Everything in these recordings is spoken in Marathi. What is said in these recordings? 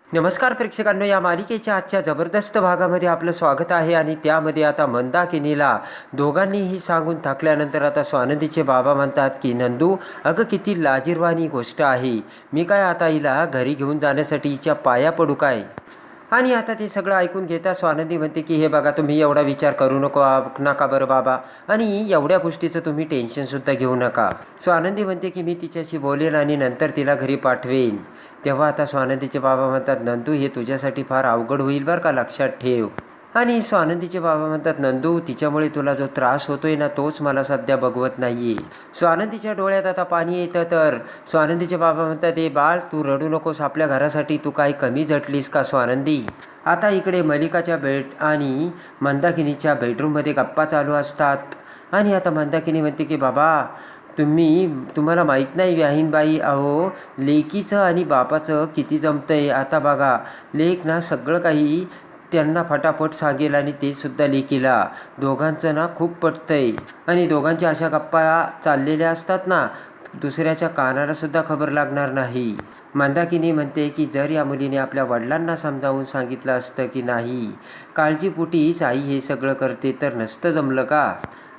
नमस्कार प्रेक्षकांनो, या मालिकेच्या आजच्या जबरदस्त भागामध्ये आपलं स्वागत आहे. आणि त्यामध्ये आता मंदाकिनीला दोघांनीही सांगून थकल्यानंतर आता स्वानंदीचे बाबा म्हणतात की नंदू, अगं किती लाजिरवाणी गोष्ट आहे. मी काय आता हिला घरी घेऊन जाण्यासाठी हिच्या पाया पडू काय? आणि आता ते सगळं ऐकून घेता स्वानंदी म्हणते की हे बघा, तुम्ही एवढा विचार करू नका बरं बाबा, आणि एवढ्या गोष्टीचं तुम्ही टेन्शनसुद्धा घेऊ नका. स्वानंदी म्हणते की मी तिच्याशी बोलेन आणि नंतर तिला घरी पाठवेन. तेव्हा आता स्वानंदीचे बाबा म्हणतात, नंदू हे तुझ्यासाठी फार अवघड होईल बरं का, लक्षात ठेव. आणि स्वानंदीचे बाबा म्हणतात, नंदू तिच्यामुळे तुला जो त्रास होतोय ना, तोच मला सध्या बघवत नाहीये. स्वानंदीच्या डोळ्यात आता पाणी येतं. तर स्वानंदीचे बाबा म्हणतात, ए बाळ, तू रडू नकोस. आपल्या घरासाठी तू काही कमी झटलीस का स्वानंदी? आता इकडे मलिकाच्या आणि मंदाकिनीच्या बेडरूममध्ये गप्पा चालू असतात. आणि आता मंदाकिनी म्हणते की बाबा, तुम्हाला माहीत नाही व्याहीनबाई, अहो लेकीचं आणि बापाचं किती जमतंय. आता बघा, लेक ना सगळं काही त्यांना फटाफट सांगेल आणि ते सुद्धा लेकीला. दोघांचं ना खूप पटतंय. आणि दोघांच्या अशा गप्पा चाललेल्या असतात ना, दुसऱ्याच्या कानाला सुद्धा खबर लागणार नाही. मंदाकिनी म्हणते की जर या मुलीने आपल्या वडिलांना समजावून सांगितलं असतं की नाही, काळजीपोटीच आई हे सगळं करते, तर नसतं जमलं का?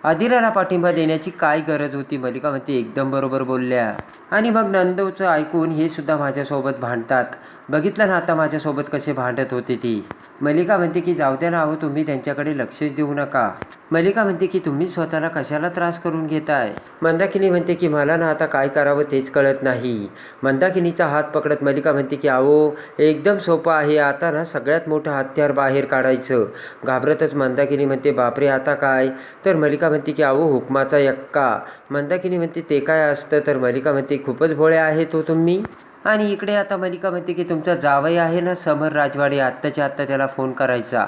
आदिराला पाठिंबा देण्याची काय गरज होती? मलिका म्हणते, एकदम बरोबर बोलल्या. आणि मग नंदूचं ऐकून हे सुद्धा माझ्यासोबत भांडतात. बघितलं ना आता माझ्यासोबत कसे भांडत होते ती. मलिका म्हणते की जाऊ द्या ना, अहो तुम्ही त्यांच्याकडे लक्षच देऊ नका. मलिका म्हणते की तुम्ही स्वतःला कशाला त्रास करून घेताय? मंदाकिनी म्हणते की मला ना आता काय करावं तेच कळत नाही. मंदाकिनीचा हात पकडत मलिका म्हणते की अहो एकदम सोपं आहे. आता ना सगळ्यात मोठं हत्यार बाहेर काढायचं. घाबरतच मंदाकिनी म्हणते, बापरे आता काय? तर मलिका म्हणते की अहो हुकमाचा यक्का. मंदाकिनी म्हणते ते काय असतं? तर मलिका म्हणते खूपच भोळे आहे तो तुम्ही. आणि इकडे आता मलिका म्हणते की तुमचा जावई आहे ना समर राजवाडे, आत्ताच्या आत्ता त्याला फोन करायचा.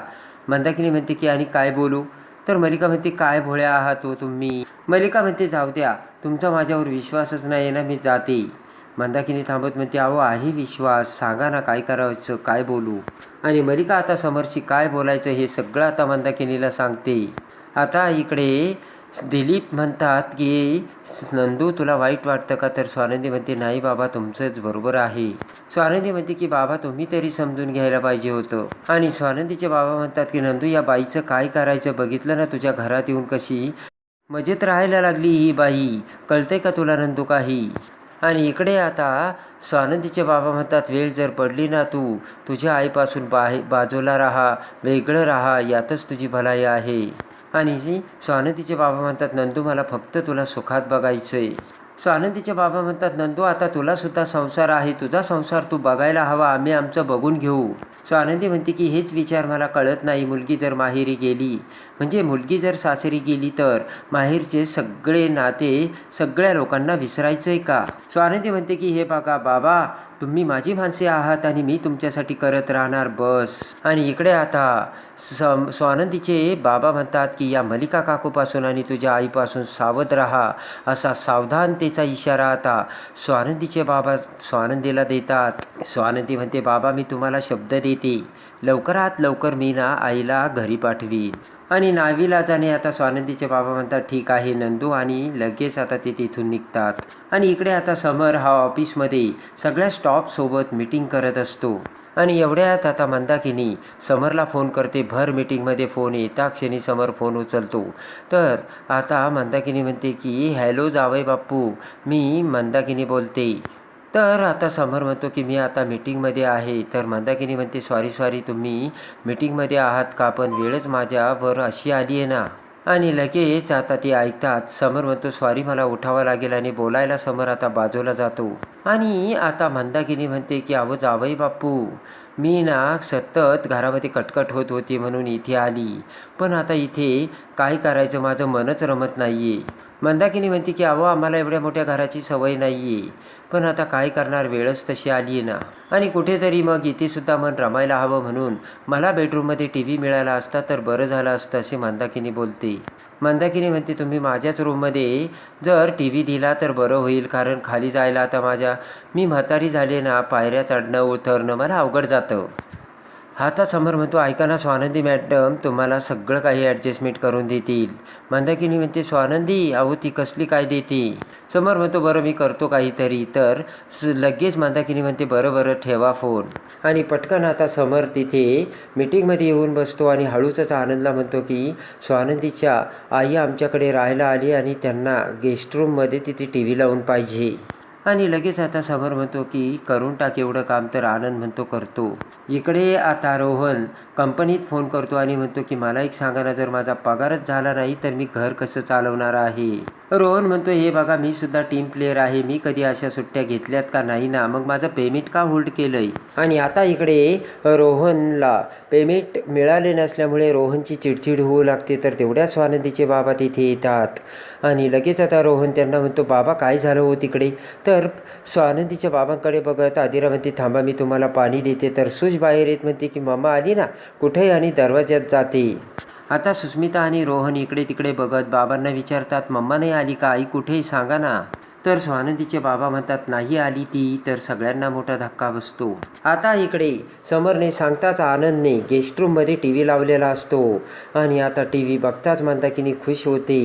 मंदाकिनी म्हणते की आणि काय बोलू? तर मलिका म्हणते काय भोळ्या आहात हो तुम्ही. मलिका म्हणते जाऊ द्या, तुमचा माझ्यावर विश्वासच नाही ना, मी जाते. मंदाकिनी थांबत म्हणते, अहो आहे विश्वास, सांगा ना काय करायचं, काय बोलू? आणि मलिका आता समरशी काय बोलायचं हे सगळं आता मंदाकिनीला सांगते. आता इकडे दिलीप म्हणतात की नंदू तुला वाईट वाटतं का? तर स्वानंदी म्हणते, नाही बाबा तुमचंच बरोबर आहे. स्वानंदी म्हणते की बाबा तुम्ही तरी समजून घ्यायला पाहिजे होतं. आणि स्वानंदीचे बाबा म्हणतात की नंदू या बाईचं काय करायचं? बघितलं ना तुझ्या घरात येऊन कशी मजेत राहायला लागली ही बाई, कळतंय का तुला नंदू काही? आणि इकडे आता स्वानंदीचे बाबा म्हणतात, वेळ जर पडली ना, तुझ्या आईपासून बाजूला राहा, वेगळं राहा, यातच तुझी भलाई आहे. आणि स्वानंदीचे बाबा म्हणतात, नंदू मला फक्त तुला सुखात बघायचंय. स्वानंदीचे बाबा म्हणतात, नंदू आता तुला सुद्धा संसार आहे, तुझा संसार तू बघायला हवा, आम्ही आमचं बघून घेऊ. स्वानंदी म्हणते की हेच विचार मला कळत नाही. मुलगी जर माहेरी गेली, म्हणजे मुलगी जर सासरी गेली, तर माहेरचे सगळे नाते सगळ्या लोकांना विसरायचंय का? स्वानंदी म्हणते की हे बघा बाबा, तुम्ही माझी माणसे आहात आणि मी तुमच्यासाठी करत राहणार, बस. आणि इकडे आता स्वानंदीचे बाबा म्हणतात की या मलिका काकूपासून आणि तुझ्या आईपासून सावध राहा, असा सावधानतेचा इशारा आता स्वानंदीचे बाबा स्वानंदीला देतात. स्वानंदी म्हणते, बाबा मी तुम्हाला शब्द देते, लवकरात लवकर मी ना आईला घरी पाठवीन. आणि नाविलाजाने आता स्वानंदीचे बाबा म्हणतात, ठीक आहे नंदू, आणि लगेच आता ते तिथून निघतात. आणि इकडे आता समर हा ऑफिसमध्ये सगळ्या स्टॉफसोबत मीटिंग करत असतो. आणि एवढ्यात आता मंदाकिनी समरला फोन करते. भर मीटिंगमध्ये फोन येता क्षणी समर फोन उचलतो. तर आता मंदाकिनी म्हणते की हॅलो जावई बाप्पू, मी मंदाकिनी बोलते. तर आता समर म्हणतो की मी आता मीटिंगमध्ये आहे. तर मंदाकिनी म्हणते, सॉरी तुम्ही मीटिंगमध्ये आहात का? पण वेळच माझ्यावर अशी आली आहे ना. आणि लगेच आता ते ऐकतात. समर म्हणतो, सॉरी मला उठावं लागेल, आणि बोलायला समर आता बाजूला जातो. आणि आता मंदाकिनी म्हणते की अहो जावई बाप्पू, मी ना सतत घरामध्ये कटकट होत होती म्हणून इथे आली, पण आता इथे काय करायचं, माझं मनच रमत नाही आहे. मंदाकिनी म्हणते की अहो आम्हाला एवढ्या मोठ्या घराची सवय नाही आहे, पण आता काय करणार, वेळच तशी आली आहे ना. आणि कुठेतरी मग इथे सुद्धा मन रमायला हवं, म्हणून मला बेडरूममध्ये TV मिळाला असता तर बरं झालं असतं, असे मंदाकिनी बोलते. मंदाकिनी म्हणते, तुम्ही माझ्याच रूममध्ये जर TV दिला तर बरं होईल, कारण खाली जायला आता मी म्हातारी झाले ना, पायऱ्या चढणं उतरणं मला अवघड जातं. आता समर म्हणतो, ऐका ना स्वानंदी मॅडम, तुम्हाला सगळं काही ॲडजस्टमेंट करून देतील. मंदाकिनी म्हणते, स्वानंदी अहो ती कसली काय देते. समर म्हणतो, बरं मी करतो काहीतरी. तर लगेच मंदाकिनी म्हणते, बरं बरं ठेवा फोन. आणि पटकन आता समर तिथे मीटिंगमध्ये येऊन बसतो आणि हळूच आनंदला म्हणतो की स्वानंदीच्या आई आमच्याकडे राहायला आली आणि त्यांना गेस्ट रूममध्ये तिथे टी व्ही लावून पाहिजे. आणि लगेच आता समर म्हणतो की करून टाक एवढं काम. तर आनंद म्हणतो, करतो. इकडे आता रोहन कंपनीत फोन करतो आणि म्हणतो की मला एक सांगा ना, जर माझा पगारच झाला नाही तर मी घर कसं चालवणार आहे. रोहन म्हणतो, हे बघा मी सुद्धा टीम प्लेअर आहे, मी कधी अशा सुट्ट्या घेतल्यात का नाही ना, मग माझं पेमेंट का होल्ड केलंय. आणि आता इकडे रोहनला पेमेंट मिळाले नसल्यामुळे रोहनची चिडचिड होऊ लागते. तर तेवढ्या स्वानंदीचे बाबा तिथे येतात आणि लगेच आता रोहन त्यांना म्हणतो, बाबा काय झालं हो तिकडे. तर स्वानंदीच्या बाबांकडे बघत आदिरा म्हणते, थांबा मी तुम्हाला पाणी देते. तर सुश बाहेर येत म्हणते की मम्मा आली ना कुठे, आणि दरवाज्यात जाते. आता सुस्मिता आणि रोहन इकडे तिकडे बघत बाबांना विचारतात, मम्मा नाही आली का, आई कुठे सांगा ना. तर स्वानंदीचे बाबा म्हणतात, नाही आली ती. तर सगळ्यांना मोठा धक्का बसतो. आता इकडे समरने सांगताच आनंदने गेस्ट रूममध्ये टी व्ही लावलेला असतो आणि आता टी व्ही बघताच मंदाकिनी खुश होते.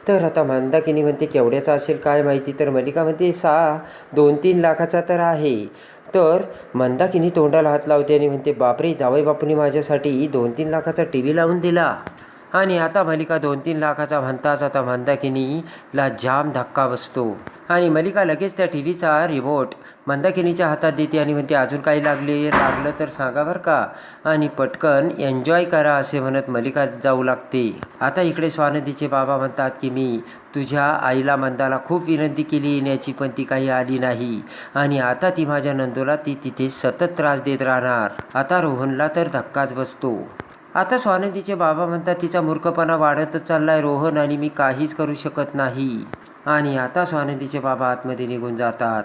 तर आता मंदाकिनी म्हणते, केवढ्याचा असेल काय माहिती. तर मल्लिका म्हणते, 2-3 लाखाचा तर आहे. तर मंदाकिनी तोंडाला हात लावते आणि म्हणते, बापरे जावई बापूंनी माझ्यासाठी 2-3 लाखाचा टी व्ही लावून दिला. आणि आता मल्लिका 2-3 लाखाचा म्हणताच आता मंदाकिनीला जाम धक्का बसतो आणि मल्लिका लगेच त्या टी व्हीचा रिमोट मंदाकिनीच्या हातात देते आणि म्हणते, अजून काही लागलं तर सांगा बरं का, आणि पटकन एन्जॉय करा असे म्हणत मल्लिका जाऊ लागते. आता इकडे स्वानंदीचे बाबा म्हणतात की मी तुझ्या आईला मंदाला खूप विनंती केली येण्याची, पण ती काही आली नाही आणि आता ती माझ्या नंदूला ती तिथे सतत त्रास देत राहणार. आता रोहनला तर धक्काच बसतो. आता स्वानंदीचे बाबा म्हणतात, तिचा मूर्खपणा वाढतच चाललाय रोहन आणि मी काहीच करू शकत नाही. आणि आता स्वानंदीचे बाबा आतमध्ये निघून जातात.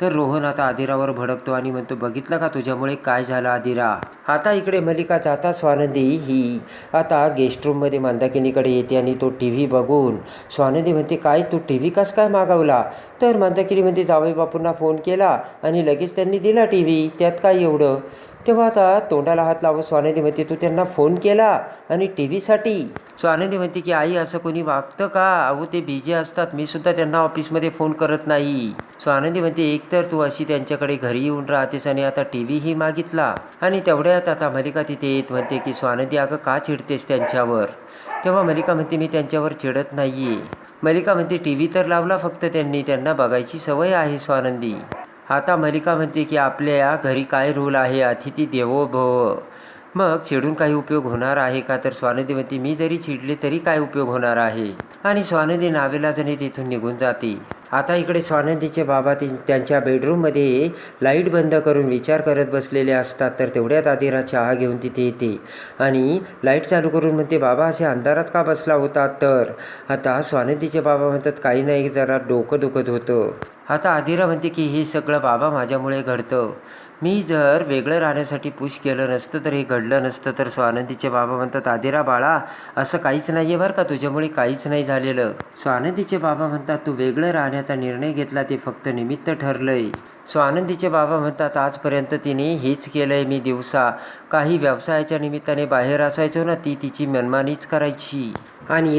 तर रोहन आता आदिरावर भडकतो आणि म्हणतो, बघितलं का तुझ्यामुळे काय झालं आदिरा. आता इकडे मल्लिका जाता स्वानंदी ही आता गेस्ट रूममध्ये मंदाकिनीकडे येते आणि तो टी व्ही बघून स्वानंदी म्हणते, काय तू टी व्ही कसं काय मागवला. तर मंदाकिनी म्हणते, जावई बापूंना फोन केला आणि लगेच त्यांनी दिला टी व्ही, त्यात काय एवढं. तेव्हा आता तोंडाला हात लावत स्वानंदी म्हणते, तू त्यांना फोन केला आणि टी व्हीसाठी. स्वानंदी म्हणते की आई असं कोणी वागतं का, अहो ते बिझी असतात, मी सुद्धा त्यांना ऑफिसमध्ये फोन करत नाही. स्वानंदी म्हणते, एकतर तू अशी त्यांच्याकडे घरी येऊन राहतेस आणि आता टी व्हीही मागितला. आणि तेवढ्यात आता मल्लिका तिथे येत म्हणते की स्वानंदी अगं का चिडतेस त्यांच्यावर. तेव्हा मल्लिका म्हणते, मी त्यांच्यावर चिडत नाही आहे. मल्लिका म्हणते, टी व्ही तर लावला फक्त त्यांना बघायची सवय आहे स्वानंदी. आता मल्लिका म्हणते की आपल्या घरी काय रूल आहे, अतिथी देवो भव, मग चिडून काही उपयोग होणार आहे का. तर स्वानंदी म्हणते, मी जरी चिडले तरी काय उपयोग होणार आहे. आणि स्वानंदी नावेलाजाने तिथून निघून जाते. आता इकडे स्वानंदीचे बाबा त्यांच्या बेडरूममध्ये लाईट बंद करून विचार करत बसलेले असतात. तर तेवढ्यात आदिरा चहा घेऊन तिथे येते आणि लाईट चालू करून म्हणते, बाबा असे अंधारात का बसला होता. तर आता स्वानंदीचे बाबा म्हणतात, काही नाही जरा डोकं दुखत होतं. आता आदिरा म्हणते की हे सगळं बाबा माझ्यामुळे घडतं, मी जर वेगळं राहण्यासाठी पुश केलं नसतं तर हे घडलं नसतं. तर स्वानंदीचे बाबा म्हणतात, आदिरा बाळा असं काहीच नाही आहे बरं का, तुझ्यामुळे काहीच नाही झालेलं. स्वानंदीचे बाबा म्हणतात, तू वेगळं राहण्याचा निर्णय घेतला ते फक्त निमित्त ठरलंय. स्वानंदीचे बाबा म्हणतात, आजपर्यंत तिने हेच केलं आहे, मी दिवसा काही व्यवसायाच्या निमित्ताने बाहेर असायचो ना, ती तिची मनमानीच करायची. आणि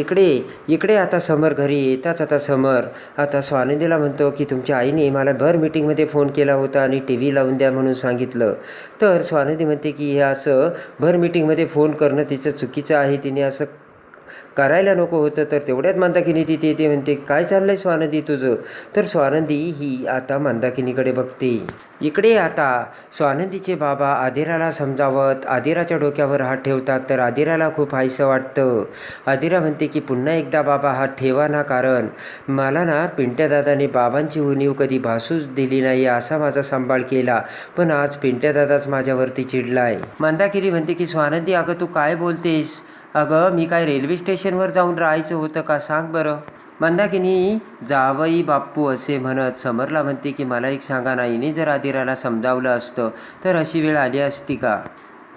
इकडे आता समर घरी येताच आता समर आता स्वानंदीला म्हणतो की तुमच्या आईने मला भर मीटिंगमध्ये फोन केला होता आणि टी व्ही लावून द्या म्हणून सांगितलं. तर स्वानंदी म्हणते की हे असं भर मीटिंगमध्ये फोन करणं तिचं चुकीचं आहे, तिने असं करायला नको होतं. तर तेवढ्यात मंदाकिनी तिथे येते, म्हणते, काय चाललंय स्वानंदी तुझं. तर स्वानंदी ही आता मंदाकिनीकडे बघते. इकडे आता स्वानंदीचे बाबा आदिराला समजावत आदिराच्या डोक्यावर हात ठेवतात. तर आदिराला खूप हायसं वाटतं. आदिरा म्हणते की पुन्हा एकदा बाबा हात ठेवा ना, कारण मला ना पिंट्या दादाने बाबांची उणीव कधी भासूच दिली नाही, असा माझा सांभाळ केला, पण आज पिंट्या दादाच माझ्यावरती चिडलाय. मंदाकिनी म्हणते की स्वानंदी अगं तू काय बोलतेस, अगं मी काय रेल्वे स्टेशनवर जाऊन राहायचं होतं का, सांग बरं. मंदाकिनी जावई बाप्पू असे म्हणत समरला म्हणते की मला एक सांगा ना, हिने जर आदिराला समजावलं असतं तर अशी वेळ आली असती का.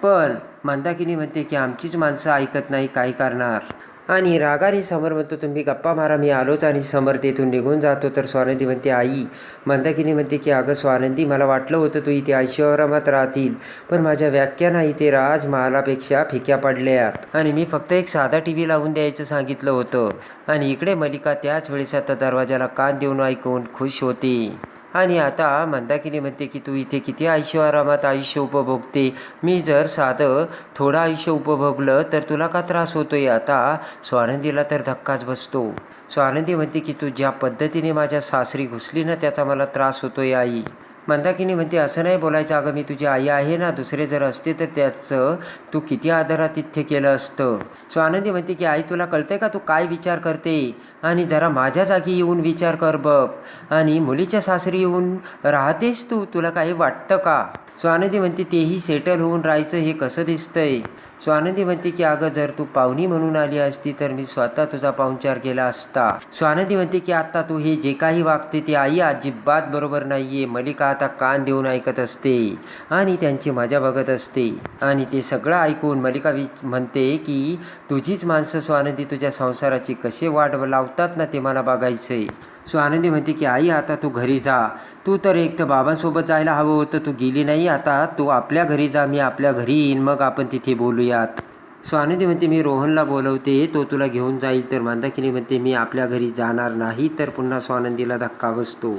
पण मंदाकिनी म्हणते की आमचीच माणसं ऐकत नाही, काय करणार. आणि रागाने समर म्हणतो, तुम्ही गप्पा मारा, मी आलोच. आणि समर तेथून निघून जातो. तर स्वानंदी म्हणते, आई. मंदाकिनी म्हणते की अगं स्वानंदी, मला वाटलं होतं तू इथे ऐशोआरामात राहतील, पण माझ्या व्याख्याना इथे राजमहालापेक्षा फिक्या पडल्यात आणि मी फक्त एक साधा TV लावून द्यायचं सांगितलं होतं. आणि इकडे मल्लिका त्याच वेळेस आता दरवाजाला कान देऊन ऐकून खुश होती. आणि आता मंदाकिनी म्हणते की तू इथे किती ऐशोआरामात आयुष्य उपभोगते, मी जर साधं थोडं आयुष्य उपभोगलं तर तुला का त्रास होतोय. आता स्वानंदीला तर धक्काच बसतो. स्वानंदी म्हणते की तू ज्या पद्धतीने माझ्या सासरी घुसली ना, त्याचा मला त्रास होतोय आई. मंदाकिनी म्हणते, असं नाही बोलायचं अगं, मी तुझी आई आहे ना. दुसरे जर असते तर त्याचं तू किती आदरातिथ्य केलं असतं. स्वानंदी म्हणते की आई, तुला कळतंय का तू काय विचार करते, आणि जरा माझ्या जागी येऊन विचार कर बघ. आणि मुलीच्या सासरी येऊन राहतेस तू, तुला काही वाटतं का. स्वानंदी म्हणते, तेही सेटल होऊन राहायचं हे कसं दिसतंय. स्वानंदी म्हणते की अगं, जर तू पाहुणी म्हणून आली असती तर मी स्वतः तुझा पाहुणचार केला असता. स्वानंदी म्हणते की आता तू हे जे काही वागते ते आई अजिबात बरोबर नाहीये. मल्लिका आता कान देऊन ऐकत असते आणि त्यांची मजा बघत असते. आणि ते सगळं ऐकून मल्लिका म्हणते की तुझीच माणसं स्वानंदी तुझ्या संसाराची कसे वाट लावतात ना, ते मला बघायचंय. स्वानंदी म्हणते की आई, आता तू घरी जा. तू तर एक तर बाबांसोबत जायला हवं होतं, तू गेली नाही. आता तू आपल्या घरी जा, मी आपल्या घरी येईन, मग आपण तिथे बोलूयात. स्वानंदी म्हणते, मी रोहनला बोलवते, तो तुला घेऊन जाईल. तर मंदाकिनी म्हणते, मी आपल्या घरी जाणार नाही. तर पुन्हा स्वानंदीला धक्का बसतो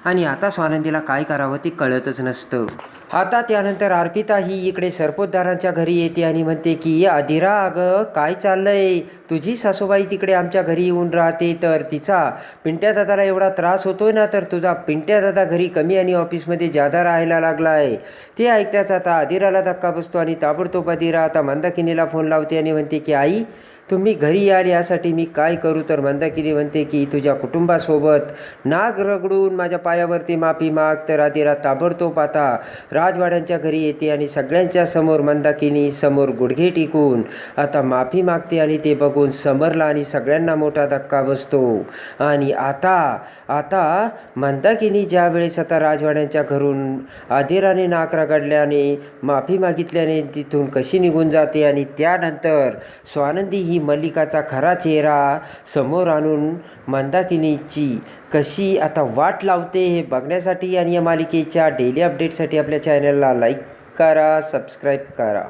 आणि आता स्वानंदीला काय करावं ते कळतच नसतं. आता त्यानंतर अर्पिता ही इकडे सरपोतदारांच्या घरी येते आणि म्हणते की अधिरा, अगं काय चाललंय, तुझी सासूबाई तिकडे आमच्या घरी येऊन राहते, तर तिचा पिंट्या दादाला एवढा त्रास होतोय ना, तर तुझा पिंट्या दादा घरी कमी आणि ऑफिसमध्ये जादा राहायला लागला आहे. ते ऐकताच आता अधिराला धक्का बसतो आणि ताबडतोब अधिरा आता मंदाकिनीला फोन लावते आणि म्हणते की आई, तुम्ही घरी याल यासाठी मी काय करू. तर मंदाकिनी म्हणते की तुझ्या कुटुंबासोबत नाक रगडून माझ्या पायावरती माफी माग. तर अधिरा ताबडतोब आता राजवाड्यांच्या घरी येते आणि सगळ्यांच्या समोर मंदाकिनी समोर गुडघे टिकून आता माफी मागते. आणि ते बघून समरला आणि सगळ्यांना मोठा धक्का बसतो. आणि आता मंदाकिनी ज्या वेळेस आता राजवाड्यांच्या घरून अधिराने नाक रगडल्याने माफी मागितल्याने तिथून कशी निघून जाते आणि त्यानंतर स्वानंदी ही मल्लिकाचा खरा चेहरा समोर आणून मंदाकिनीची कशी आता वाट लावते हे बघण्यासाठी आणि या मालिकेच्या डेली अपडेटसाठी आपल्या चॅनलला लाईक करा, सबस्क्राईब करा.